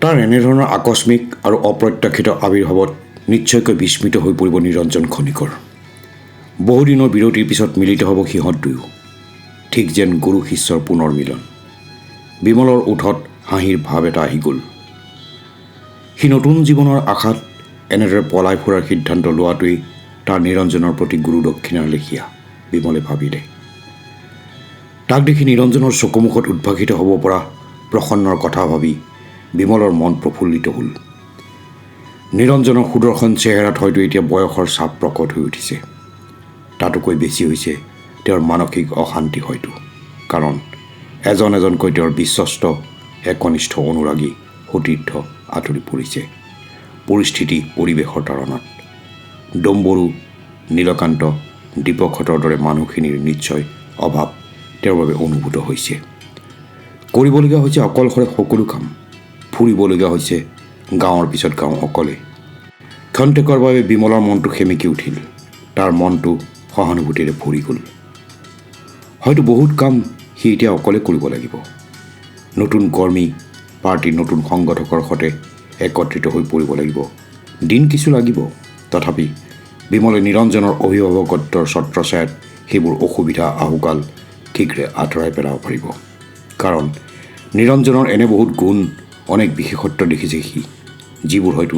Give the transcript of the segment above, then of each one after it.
তাৰ এনেধৰণৰ আকস্মিক আৰু অপ্ৰত্যাশিত আবিৰ্ভাৱত নিশ্চয়কৈ বিস্মিত হৈ পৰিব নিৰঞ্জন খনিকৰ। বহুদিনৰ বিৰতিৰ পিছত মিলিত হ'ব সিহঁত দুয়ো, ঠিক যেন গুৰু শিষ্যৰ পুনৰ মিলন। বিমলৰ ওঠত হাঁহিৰ ভাৱ এটা আহি গ'ল। সি নতুন জীৱনৰ আশাত এনেদৰে পলাই ফুৰাৰ সিদ্ধান্ত লোৱাটোৱেই তাৰ নিৰঞ্জনৰ প্ৰতি গুৰু দক্ষিণাৰ লেখীয়া, বিমলে ভাবিলে। তাক দেখি নিৰঞ্জনৰ চকুমুখত উদ্ভাসিত হ'ব পৰা প্ৰসন্নৰ কথা ভাবি বিমলৰ মন প্ৰফুল্লিত হ'ল। নিৰঞ্জনৰ সুদৰ্শন চেহেৰাত হয়তো এতিয়া বয়সৰ ছাপ প্ৰকট হৈ উঠিছে। তাতোকৈ বেছি হৈছে তেওঁৰ মানসিক অশান্তি হয়তো, কাৰণ এজন এজনকৈ তেওঁৰ বিশ্বস্ত একনিষ্ঠ অনুৰাগী সতীৰ্থ আঁতৰি পৰিছে পৰিস্থিতি পৰিৱেশৰ তাৰণাত। ডম্বৰু, নীলকান্ত, দীপকহঁতৰ দৰে মানুহখিনিৰ নিশ্চয় অভাৱ তেওঁৰ বাবে অনুভূত হৈছে। কৰিবলগীয়া হৈছে অকলশৰে সকলো কাম, ফুৰিবলগীয়া হৈছে গাঁৱৰ পিছত গাঁও অকলে। ক্ষন্তেকৰ বাবে বিমলৰ মনটো সেমেকি উঠিল। তাৰ মনটো সহানুভূতিৰে ভৰি গ'ল। হয়তো বহুত কাম সি এতিয়া অকলে কৰিব লাগিব। নতুন কৰ্মী, পাৰ্টীৰ নতুন সংগঠকৰ সৈতে একত্ৰিত হৈ পৰিব লাগিব। দিন কিছু লাগিব। তথাপি বিমলে নিৰঞ্জনৰ অভিভাৱকত্বৰ ছত্ৰছায়াত সেইবোৰ অসুবিধা আহুকাল শীঘ্ৰে আঁতৰাই পেলাব পাৰিব। কাৰণ নিৰঞ্জনৰ এনে বহুত গুণ, অনেক বিশেষত্ব দেখিছে সি, যিবোৰ হয়তো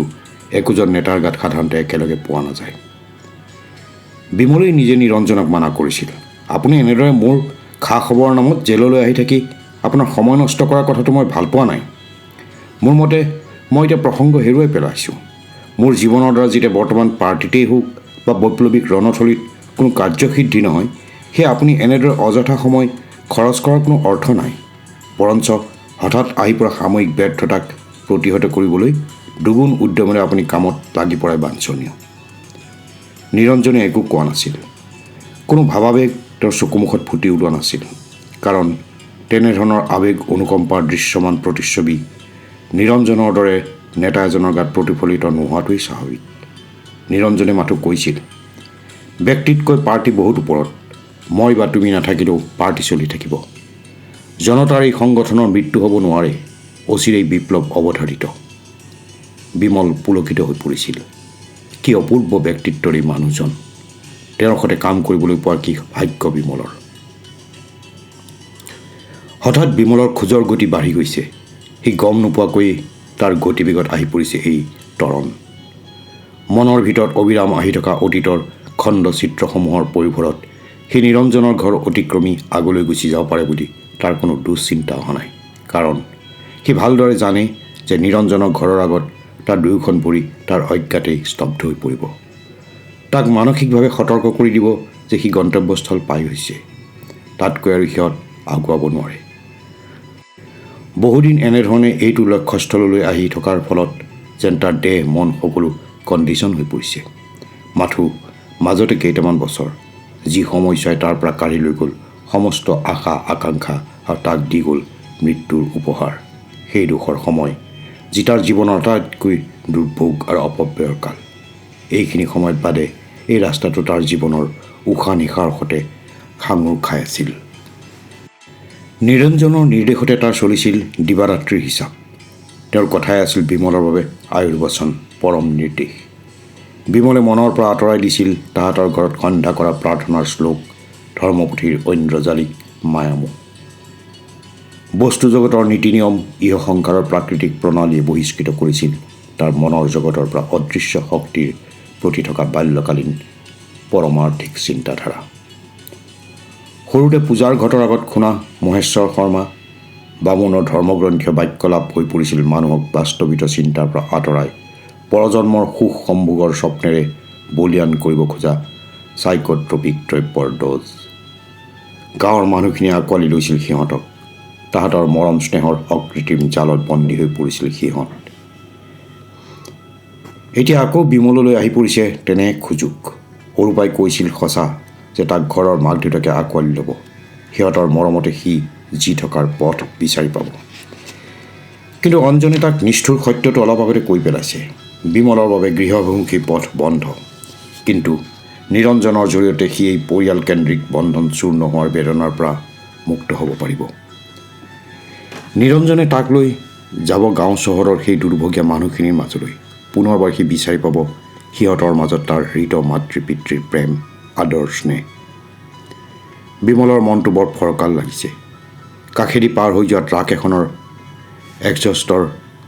একোজন নেতাৰ গাত সাধাৰণতে একেলগে পোৱা নাযায়। বিমলেই নিজে নিৰঞ্জনক মানা কৰিছিল, আপুনি এনেদৰে মোৰ খা খবৰৰ নামত জেললৈ আহি থাকি আপোনাৰ সময় নষ্ট কৰাৰ কথাটো মই ভাল পোৱা নাই। মোৰ মতে মই এতিয়া প্ৰসংগ হেৰুৱাই পেলাইছোঁ। মোৰ জীৱনৰ দ্বাৰা যেতিয়া বৰ্তমান পাৰ্টিতেই হওক বা বৈপ্লৱিক ৰণথলীত কোনো কাৰ্যসিদ্ধি নহয়, সেয়ে আপুনি এনেদৰে অযথা সময় খৰচ কৰাৰ কোনো অৰ্থ নাই। বৰঞ্চ হঠাৎ আহি পৰা সাময়িক ব্যৰ্থতাক প্ৰতিহত কৰিবলৈ দুগুণ উদ্যমেৰে আপুনি কামত লাগি পৰাই বাঞ্ছনীয়। নিৰঞ্জনে একো কোৱা নাছিল। কোনো ভাৱাবেগ তেওঁৰ চকুমুখত ফুটি ওলোৱা নাছিল। কাৰণ তেনেধৰণৰ আৱেগ অনুকম্পাৰ দৃশ্যমান প্ৰতিচ্ছবি নিৰঞ্জনৰ দৰে নেতা এজনৰ গাত প্ৰতিফলিত নোহোৱাটোৱেই স্বাভাৱিক। নিৰঞ্জনে মাথো কৈছিল, ব্যক্তিতকৈ পাৰ্টি বহুত ওপৰত। মই বা তুমি নাথাকিলেও পাৰ্টি চলি থাকিব। জনতাৰ এই সংগঠনৰ মৃত্যু হ'ব নোৱাৰে। অচিৰেই বিপ্লৱ অৱধাৰিত। বিমল পুলকিত হৈ পৰিছিল। কি অপূৰ্ব ব্যক্তিত্বৰ এই মানুহজন। তেওঁৰ সৈতে কাম কৰিবলৈ পোৱাৰ কি ভাগ্য বিমলৰ। হঠাৎ বিমলৰ খোজৰ গতি বাঢ়ি গৈছে। সি গম নোপোৱাকৈয়ে তাৰ গতিবেগত আহি পৰিছে এই তৰণ। মনৰ ভিতৰত অবিৰাম আহি থকা অতীতৰ খণ্ড চিত্ৰসমূহৰ পৰিভৰত সি নিৰঞ্জনৰ ঘৰ অতিক্ৰমি আগলৈ গুচি যাব পাৰে বুলি তাৰ কোনো দুশ্চিন্তা অহা নাই। কাৰণ সি ভালদৰে জানে যে নিৰঞ্জনৰ ঘৰৰ আগত তাৰ দুয়োখন ভৰি তাৰ অজ্ঞাতেই স্তব্ধ হৈ পৰিব। তাক মানসিকভাৱে সতৰ্ক কৰি দিব যে সি গন্তব্যস্থল পাই হৈছে। তাতকৈ আৰু সিহঁত আগুৱাব নোৱাৰে। বহুদিন এনেধৰণে এইটো লক্ষ্যস্থললৈ আহি থকাৰ ফলত যেন তাৰ দেহ মন সকলো কণ্ডিশ্যন হৈ পৰিছে। মাথো মাজতে কেইটামান বছৰ, যি সময়ছোৱাই তাৰ পৰা কাঢ়ি লৈ গ'ল সমস্ত আশা আকাংক্ষা আৰু তাক দি গ'ল মৃত্যুৰ উপহাৰ, সেই দুখৰ সময়, যি তাৰ জীৱনৰ আটাইতকৈ দুৰ্ভোগ আৰু অপব্যয়ৰ কাল। এইখিনি সময়ত বাদে এই ৰাস্তাটো তাৰ জীৱনৰ উশাহ নিশাৰ সৈতে সাঙুৰ খাই আছিল। নিৰঞ্জনৰ নিৰ্দেশতে তাৰ চলিছিল দিবাৰাত্ৰিৰ হিচাপ। তেওঁৰ কথাই আছিল বিমলৰ বাবে আয়ুৰ্বচন, পৰম নিৰ্দেশ। বিমলে মনৰ পৰা আঁতৰাই দিছিল তাহাঁতৰ ঘৰত সন্ধ্যা কৰা প্ৰাৰ্থনাৰ শ্লোক, ধৰ্মপুথিৰ ঐন্দ্ৰজালিক মায়ামোহ। বস্তু জগতৰ নীতি নিয়ম, ইহ সংসাৰৰ প্ৰাকৃতিক প্ৰণালীয়ে বহিষ্কৃত কৰিছিল তাৰ মনৰ জগতৰ পৰা অদৃশ্য শক্তিৰ প্ৰতি থকা বাল্যকালীন পৰমাৰ্থিক চিন্তাধাৰা। সৰুতে পূজাৰ ঘটৰ আগত শুনা মহেশ্বৰ শৰ্মা বামুণৰ ধৰ্মগ্ৰন্থীয় বাক্যলাপ হৈ পৰিছিল মানুহক বাস্তৱিত চিন্তাৰ পৰা আঁতৰাই পৰজন্মৰ সুখ সম্ভোগৰ স্বপ্নেৰে বলিয়ান কৰিব খোজা চাইক'ট্ৰপিক দ্ৰব্যৰ ড'জ। গাঁৱৰ মানুহখিনিয়ে আঁকোৱালি লৈছিল সিহঁতক। তাহাঁতৰ মৰম স্নেহৰ অকৃত্ৰিম জালত বন্দী হৈ পৰিছিল সিহঁত। এতিয়া আকৌ বিমললৈ আহি পৰিছে তেনে এক সুযোগ। অৰূপাই কৈছিল সঁচা যে তাক ঘৰৰ মাক দেউতাকে আঁকোৱালি ল'ব। সিহঁতৰ মৰমতে সি জি থকাৰ পথ বিচাৰি পাব। কিন্তু অঞ্জনে তাক নিষ্ঠুৰ সত্যটো অলপ আগতে কৈ পেলাইছে, বিমলৰ বাবে গৃহভিমুখী পথ বন্ধ। কিন্তু নিৰঞ্জনৰ জৰিয়তে সি এই পৰিয়ালকেন্দ্ৰিক বন্ধন চূৰ্ণ হোৱাৰ বেদনাৰ পৰা মুক্ত হ'ব পাৰিব। নিৰঞ্জনে তাক লৈ যাব গাঁও চহৰৰ সেই দুৰ্ভগীয়া মানুহখিনিৰ মাজলৈ। পুনৰবাৰ সি বিচাৰি পাব সিহঁতৰ মাজত তাৰ হৃত মাতৃ পিতৃৰ প্ৰেম আদৰ স্নেহ। বিমলৰ মনটো বৰ ফৰকাল লাগিছে। কাষেদি পাৰ হৈ যোৱা ট্ৰাক এখনৰ এক্সজষ্টৰ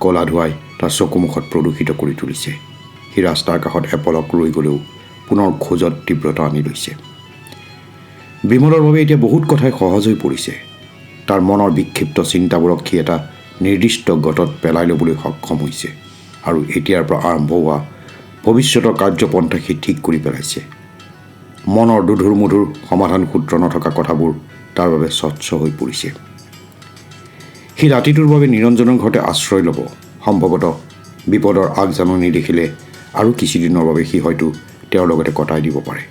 কলা ধোৱাই তাৰ চকুমুখত প্ৰদূষিত কৰি তুলিছে। সি ৰাস্তাৰ কাষত এপলক ৰৈ গ'লেও পুনৰ খোজত তীব্ৰতা আনি লৈছে। বিমলৰ বাবে এতিয়া বহুত কথাই সহজ হৈ পৰিছে। তাৰ মনৰ বিক্ষিপ্ত চিন্তাবোৰক সি এটা নিৰ্দিষ্ট গতত পেলাই ল'বলৈ সক্ষম হৈছে আৰু এতিয়াৰ পৰা আৰম্ভ হোৱা ভৱিষ্যতৰ কাৰ্যপন্থা সি ঠিক কৰি পেলাইছে। মনৰ দুধুৰ মুধুৰ সমাধান সূত্ৰ নথকা কথাবোৰ তাৰ বাবে স্বচ্ছ হৈ পৰিছে। সি ৰাতিটোৰ বাবে নিৰঞ্জনৰ ঘৰতে আশ্ৰয় ল'ব। সম্ভৱতঃ বিপদৰ আগজাননী দেখিলে আৰু কিছুদিনৰ বাবে সি হয়তো তেওঁৰ লগতে কটাই দিব পাৰে।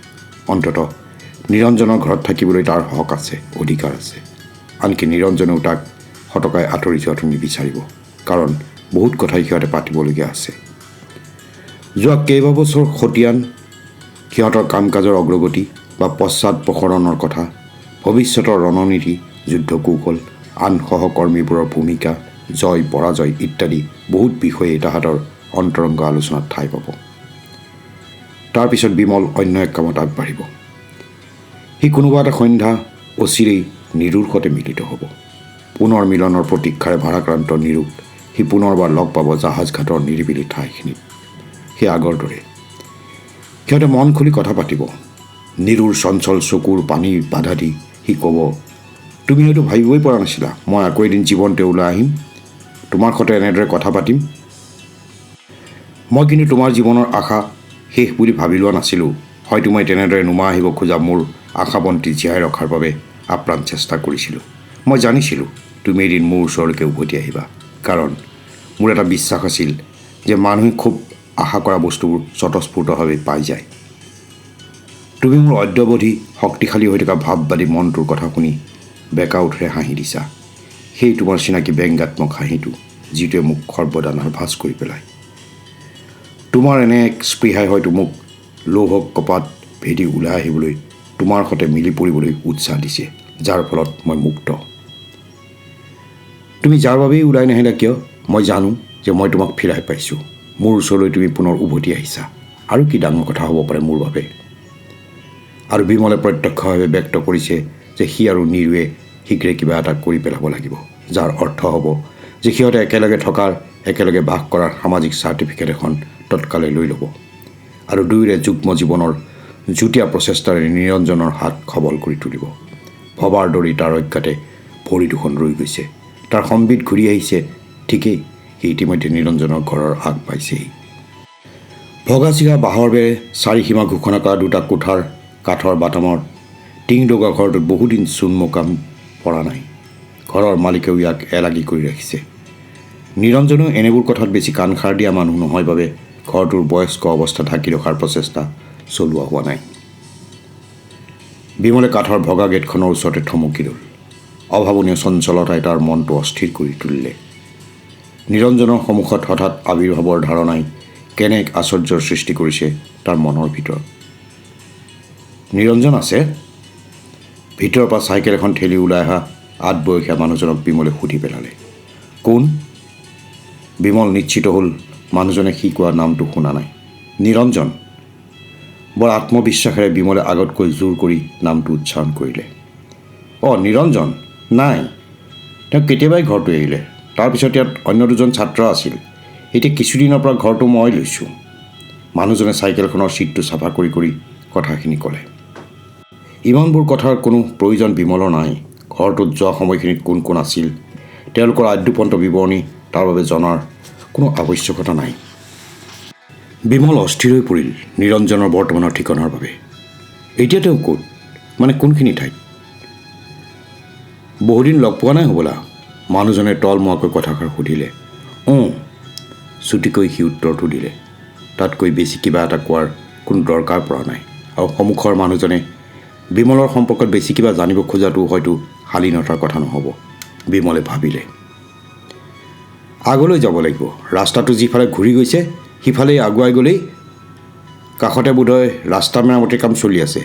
অন্ততঃ নিৰঞ্জনৰ ঘৰত থাকিবলৈ তাৰ হক আছে, অধিকাৰ আছে। আনকি নিৰঞ্জনেও তাক হতকাই আঁতৰি যোৱাটো নিবিচাৰিব, কাৰণ বহুত কথাই সিহঁতে পাতিবলগীয়া আছে। যোৱা কেইবাবছৰ খতিয়ান, সিহঁতৰ কাম কাজৰ অগ্ৰগতি বা পশ্চাদপসৰণৰ কথা, ভৱিষ্যতৰ ৰণনীতি, যুদ্ধ কৌশল, আন সহকৰ্মীবোৰৰ ভূমিকা, জয় পৰাজয় ইত্যাদি বহুত বিষয়ে তাহাঁতৰ অন্তৰংগ আলোচনাত ঠাই পাব। তাৰপিছত বিমল অন্য এক কামত আগবাঢ়িব। সি কোনোবা এটা সন্ধ্যা অচিৰেই নিৰুৰ সৈতে মিলিত হ'ব। পুনৰ মিলনৰ প্ৰতীক্ষাৰে ভাৰাক্ৰান্ত নিৰুক সি পুনৰবাৰ লগ পাব জাহাজঘাটৰ নিৰিবিলি ঠাইখিনিত। সেই আগৰ দৰে সিহঁতে মন খুলি কথা পাতিব। নিৰুৰ চঞ্চল চকুৰ পানী বাধা দি সি ক'ব, তুমি হয়তো ভাবিবই পৰা নাছিলা মই আকৌ এদিন জীৱনতে ওলাই আহিম, তোমাৰ সৈতে এনেদৰে কথা পাতিম। মই কিন্তু তোমাৰ জীৱনৰ আশা শেষ বুলি ভাবি লোৱা নাছিলোঁ। হয়তো মই তেনেদৰে নুমা আহিব খোজা মোৰ আশাবন্তি জীয়াই ৰখাৰ বাবে আপ্ৰাণ চেষ্টা কৰিছিলোঁ। মই জানিছিলোঁ তুমি এদিন মোৰ ওচৰলৈকে উভতি আহিবা, কাৰণ মোৰ এটা বিশ্বাস আছিল যে মানুহে খুব আশা কৰা বস্তুবোৰ স্বতঃস্ফূৰ্তভাৱে পাই যায়। তুমি মোৰ অদ্যৱধি শক্তিশালী হৈ থকা ভাৱবাদী মনটোৰ কথা শুনি বেকা উঠৰে হাঁহি দিছা। সেই তোমাৰ চিনাকি ব্যংগাত্মক হাঁহিটো, যিটোৱে মোক সৰ্বদা নাৰ্ভাছ কৰি পেলায়। তোমাৰ এনে এক স্পৃহাই হয়তো মোক লৌহক কপাত ভেদি ওলাই আহিবলৈ, তোমাৰ সৈতে মিলি পৰিবলৈ উৎসাহ দিছে, যাৰ ফলত মই মুক্ত। তুমি যাৰ বাবেই ওলাই নাহিলা কিয়, মই জানো যে মই তোমাক ফিৰাই পাইছোঁ। মোৰ ওচৰলৈ তুমি পুনৰ উভতি আহিছা। আৰু কি ডাঙৰ কথা হ'ব পাৰে মোৰ বাবে। আৰু বিমলে প্ৰত্যক্ষভাৱে ব্যক্ত কৰিছে যে সি আৰু নিৰুৱে শীঘ্ৰে কিবা এটা কৰি পেলাব লাগিব, যাৰ অৰ্থ হ'ব যে সিহঁতে একেলগে থকাৰ, একেলগে বাস কৰাৰ সামাজিক চাৰ্টিফিকেট এখন তৎকালে লৈ ল'ব আৰু দুয়োৰে যুগ্ম জীৱনৰ যুটীয়া প্ৰচেষ্টাৰে নিৰঞ্জনৰ হাত সবল কৰি তুলিব। ভবাৰ দৰেই তাৰ অজ্ঞাতে ভৰি দুখন ৰৈ গৈছে। তাৰ সম্বিত ঘূৰি আহিছে ঠিকেই, সি ইতিমধ্যে নিৰঞ্জনৰ ঘৰৰ আগ পাইছেই। ভগা চিগা বাঁহৰ বেৰে চাৰিসীমা ঘোষণা কৰা দুটা কোঠাৰ কাঠৰ বাটামৰ টিং লগা ঘৰটোত বহুদিন চূণ মোকাম পৰা নাই। ঘৰৰ মালিকেও ইয়াক এলাগি কৰি ৰাখিছে। নিৰঞ্জনেও এনেবোৰ কথাত বেছি কাণসাৰ দিয়া মানুহ নহয় বাবে ঘৰটোৰ বয়স্ক অৱস্থা ঢাকি ৰখাৰ প্ৰচেষ্টা চলোৱা হোৱা নাই। বিমলে কাঠৰ ভগা গেটখনৰ ওচৰতে থমকি ৰ'ল। অভাৱনীয় চঞ্চলতাই তাৰ মনটো অস্থিৰ কৰি তুলিলে। নিৰঞ্জনৰ সন্মুখত হঠাৎ আবিৰ্ভাৱৰ ধাৰণাই কেনে এক আশ্চৰ্যৰ সৃষ্টি কৰিছে তাৰ মনৰ ভিতৰত। নিৰঞ্জন আছে? ভিতৰৰ পৰা চাইকেল এখন ঠেলি ওলাই অহা আধবয়সীয়া মানুহজনক বিমলে সুধি পেলালে। কোন? বিমল নিশ্চিত হ'ল মানুহজনে সি কোৱা নামটো শুনা নাই। নিৰঞ্জন। বৰ আত্মবিশ্বাসেৰে বিমলে আগতকৈ জোৰ কৰি নামটো উচ্চাৰণ কৰিলে। অঁ, নিৰঞ্জন? নাই, তেওঁ কেতিয়াবাই ঘৰটো এৰিলে। তাৰপিছত ইয়াত অন্য দুজন ছাত্ৰ আছিল। এতিয়া কিছুদিনৰ পৰা ঘৰটো মই লৈছোঁ। মানুহজনে চাইকেলখনৰ ছিটটো চাফা কৰি কৰি কথাখিনি ক'লে। ইমানবোৰ কথাৰ কোনো প্ৰয়োজন বিমলৰ নাই। ঘৰটোত যোৱা সময়খিনিত কোন কোন আছিল, তেওঁলোকৰ আদ্যোপন্ত বিৱৰণী তাৰ বাবে জনাৰ কোনো আৱশ্যকতা নাই। বিমল অস্থিৰ হৈ পৰিল নিৰঞ্জনৰ বৰ্তমানৰ ঠিকনাৰ বাবে। এতিয়া তেওঁ ক'ত, মানে কোনখিনি ঠাইত? বহুদিন লগ পোৱা নাই হ'বলা, মানুহজনে তলমুৱাকৈ কথাষাৰ সুধিলে। অঁ, চুটিকৈ সি উত্তৰটো দিলে। তাতকৈ বেছি কিবা এটা কোৱাৰ কোনো দৰকাৰ পৰা নাই। আৰু সন্মুখৰ মানুহজনে বিমলৰ সম্পৰ্কত বেছি কিবা জানিব খোজাটো হয়তো শালীনতাৰ কথা নহ'ব, বিমলে ভাবিলে। আগলৈ যাব লাগিব। ৰাস্তাটো যিফালে ঘূৰি গৈছে সিফালেই আগুৱাই গ'লেই কাষতে বোধহয় ৰাস্তা মেৰামতিৰ কাম চলি আছে।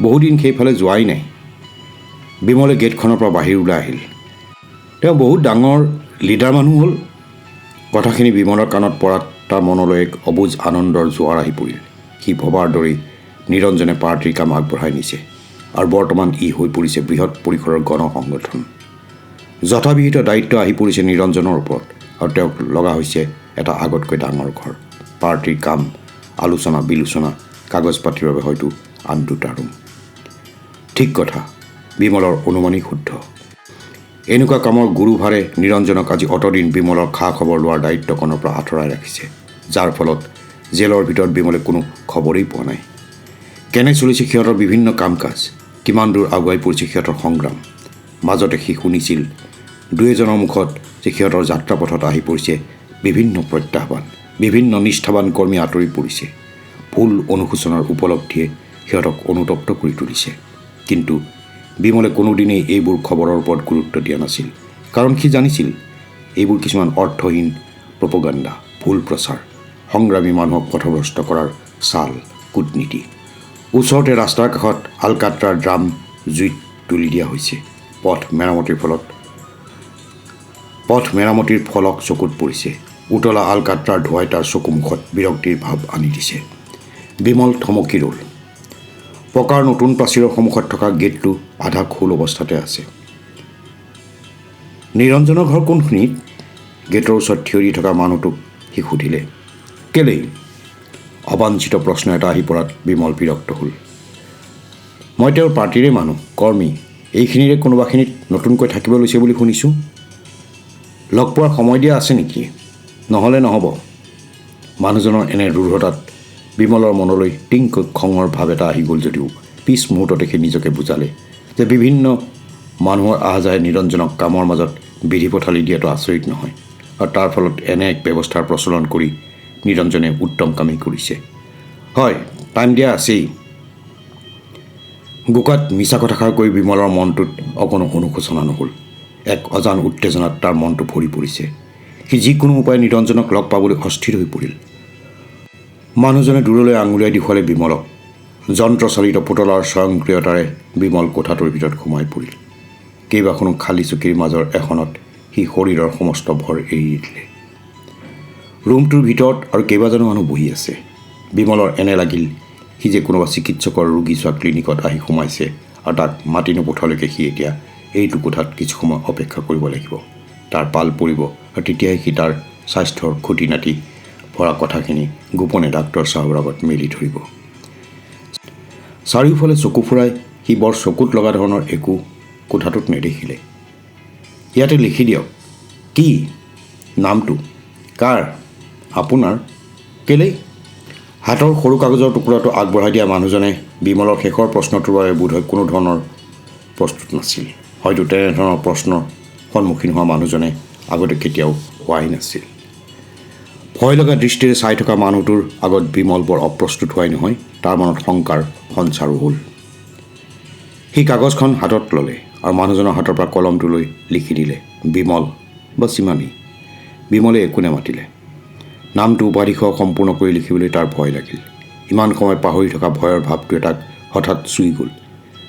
বহুদিন সেইফালে যোৱাই নাই। বিমলে গেটখনৰ পৰা বাহিৰ ওলাই আহিল। তেওঁ বহুত ডাঙৰ লিডাৰ মানুহ হ'ল। কথাখিনি বিমলৰ কাণত পৰাত তাৰ মনলৈ এক অবুজ আনন্দৰ জোৱাৰ আহি পৰিল। সি ভবাৰ দৰেই নিৰঞ্জনে পাৰ্টীৰ কাম আগবঢ়াই নিছে আৰু বৰ্তমান ই হৈ পৰিছে বৃহৎ পৰিসৰৰ গণ সংগঠন। যথাবিহিত দায়িত্ব আহি পৰিছে নিৰঞ্জনৰ ওপৰত আৰু তেওঁক লগা হৈছে এটা আগতকৈ ডাঙৰ ঘৰ। পাৰ্টীৰ কাম, আলোচনা বিলোচনা, কাগজ পাতিৰ বাবে হয়তো আন দুটা ৰুম। ঠিক কথা, বিমলৰ অনুমানেই শুদ্ধ। এনেকুৱা কামৰ গুৰুভাৰে নিৰঞ্জনক আজি অতদিন বিমলৰ খা খবৰ লোৱাৰ দায়িত্বকণৰ পৰা আঁতৰাই ৰাখিছে, যাৰ ফলত জেলৰ ভিতৰত বিমলে কোনো খবৰেই পোৱা নাই। কেনে চলিছে সিহঁতৰ বিভিন্ন কাম কাজ, কিমান দূৰ আগুৱাই পৰিছে সিহঁতৰ সংগ্ৰাম। মাজতে সি শুনিছিল দুই এজনৰ মুখত যে সিহঁতৰ যাত্ৰাপথত আহি পৰিছে বিভিন্ন প্ৰত্যাহ্বান, বিভিন্ন নিষ্ঠাবান কৰ্মী আঁতৰি পৰিছে। ভুল অনুশোচনাৰ উপলব্ধিয়ে সিহঁতক অনুতপ্ত কৰি তুলিছে। কিন্তু বিমলে কোনোদিনেই এইবোৰ খবৰৰ ওপৰত গুৰুত্ব দিয়া নাছিল, কাৰণ সি জানিছিল এইবোৰ কিছুমান অৰ্থহীন প্ৰপগাণ্ডা, ভুল প্ৰচাৰ, সংগ্ৰামী মানুহক পথভ্ৰষ্ট কৰাৰ চাল, কূটনীতি। ওচৰতে ৰাস্তাৰ কাষত আলকাট্ৰাৰ ড্ৰাম জুইত তুলি দিয়া হৈছে। পথ মেৰামতিৰ ফলক চকুত পৰিছে। উতলা আলকাট্ৰাৰ ধোঁৱাই তাৰ চকুমুখত বিৰক্তিৰ ভাৱ আনি দিছে। বিমল থমকি ৰ'ল। পকাৰ নতুন প্ৰাচীৰৰ সন্মুখত থকা গেটটো আধা খোল অৱস্থাতে আছে। নিৰঞ্জনৰ ঘৰ কোনখিনিত? গেটৰ ওচৰত থিয় দি থকা মানুহটোক সি সুধিলে। কেলেই? অবাঞ্ছিত প্ৰশ্ন এটা আহি পৰাত বিমল বিৰক্ত হ'ল। মই তেওঁৰ পাৰ্টীৰে মানুহ, কৰ্মী। এইখিনিৰে কোনোবাখিনিত নতুনকৈ থাকিব লৈছে বুলি শুনিছোঁ। লগ পোৱাৰ সময় দিয়া আছে নেকি? নহ'লে নহ'ব। মানুহজনৰ এনে ৰুঢ়তাত বিমলৰ মনলৈ টিংকৈ খঙৰ ভাৱ এটা আহি গ'ল যদিও পিছ মুহূৰ্ততে সি নিজকে বুজালে যে বিভিন্ন মানুহৰ আহযাহে নিৰঞ্জনক কামৰ মাজত বিধি পথালি দিয়াটো আচৰিত নহয়, আৰু তাৰ ফলত এনে এক ব্যৱস্থাৰ প্ৰচলন কৰি নিৰঞ্জনে উত্তম কামেই কৰিছে। হয়, টাইম দিয়া আছেই। গোকাত মিছা কথাষাৰ কৰি বিমলৰ মনটোত অকণো অনুশোচনা নহ'ল। এক অজান উত্তেজনাত তাৰ মনটো ভৰি পৰিছে। সি যিকোনো উপায়ে নিৰঞ্জনক লগ পাবলৈ অস্থিৰ হৈ পৰিল। মানুহজনে দূৰলৈ আঙুলিয়াই দেখুৱালে বিমলক। যন্ত্ৰচালিত পুতলাৰ স্বয়ংক্ৰিয়তাৰে বিমল কোঠাটোৰ ভিতৰত সোমাই পৰিল। কেইবাখনো খালী চকীৰ মাজৰ এখনত সি শৰীৰৰ সমস্ত ভৰ এৰি দিলে। ৰুমটোৰ ভিতৰত আৰু কেইবাজনো মানুহ বহি আছে। বিমলৰ এনে লাগিল সি যে কোনোবা চিকিৎসকৰ ৰোগী চোৱা ক্লিনিকত আহি সোমাইছে আৰু তাক মাতি নোপঠোৱালৈকে সি এতিয়া এইটো কোঠাত কিছু সময় অপেক্ষা কৰিব লাগিব। তাৰ পাল পৰিব আৰু তেতিয়াই সি তাৰ স্বাস্থ্যৰ খুটি নাটি ভৰা কথাখিনি গোপনে ডাক্তৰ চাহাবৰ আগত মেলি ধৰিব। চাৰিওফালে চকু ফুৰাই সি বৰ চকুত লগা ধৰণৰ একো কোঠাটোত নেদেখিলে। ইয়াতে লিখি দিয়ক। কি? নামটো? কাৰ? আপোনাৰ? কেলেই? হাতৰ সৰু কাগজৰ টুকুৰাটো আগবঢ়াই দিয়া মানুহজনে বিমলৰ শেষৰ প্ৰশ্নটোৰ বাবে বোধহয় কোনো ধৰণৰ প্ৰস্তুত নাছিল। হয়তো তেনেধৰণৰ প্ৰশ্নৰ সন্মুখীন হোৱা মানুহজনে আগতে কেতিয়াও হোৱাই নাছিল। ভয় লগা দৃষ্টিৰে চাই থকা মানুহটোৰ আগত বিমল বৰ অপ্ৰস্তুত হোৱাই নহয়, তাৰ মনত শংকাৰ সঞ্চাৰো হ'ল। সি কাগজখন হাতত ল'লে আৰু মানুহজনৰ হাতৰ পৰা কলমটো লৈ লিখি দিলে, বিমল বা চিমানী। বিমলে একো নেমাতিলে। নামটো উপাধিসহ সম্পূৰ্ণ কৰি লিখিবলৈ তাৰ ভয় লাগিল। ইমান সময় পাহৰি থকা ভয়ৰ ভাৱটোৱে তাক হঠাৎ চুই গ'ল।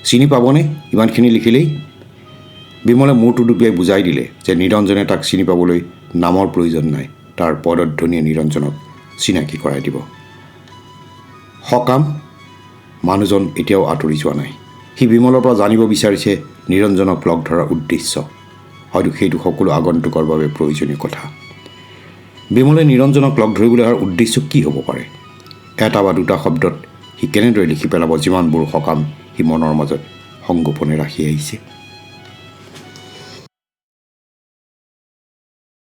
চিনি পাবনে ইমানখিনি লিখিলেই? বিমলে মূৰটো ডুবিয়াই বুজাই দিলে যে নিৰঞ্জনে তাক চিনি পাবলৈ নামৰ প্ৰয়োজন নাই, তাৰ পদধ্বনিয়ে নিৰঞ্জনক চিনাকি কৰাই দিব। সকাম? মানুহজন এতিয়াও আঁতৰি যোৱা নাই। সি বিমলৰ পৰা জানিব বিচাৰিছে নিৰঞ্জনক লগ ধৰাৰ উদ্দেশ্য। হয়তো সেইটো সকলো আগন্তুকৰ বাবে প্ৰয়োজনীয় কথা। বিমলে নিৰঞ্জনক লগ ধৰিবলৈ অহাৰ উদ্দেশ্য কি হ'ব পাৰে? এটা বা দুটা শব্দত সি কেনেদৰে লিখি পেলাব যিমানবোৰ সকাম সি মনৰ মাজত সংগোপনে ৰাখি আহিছে।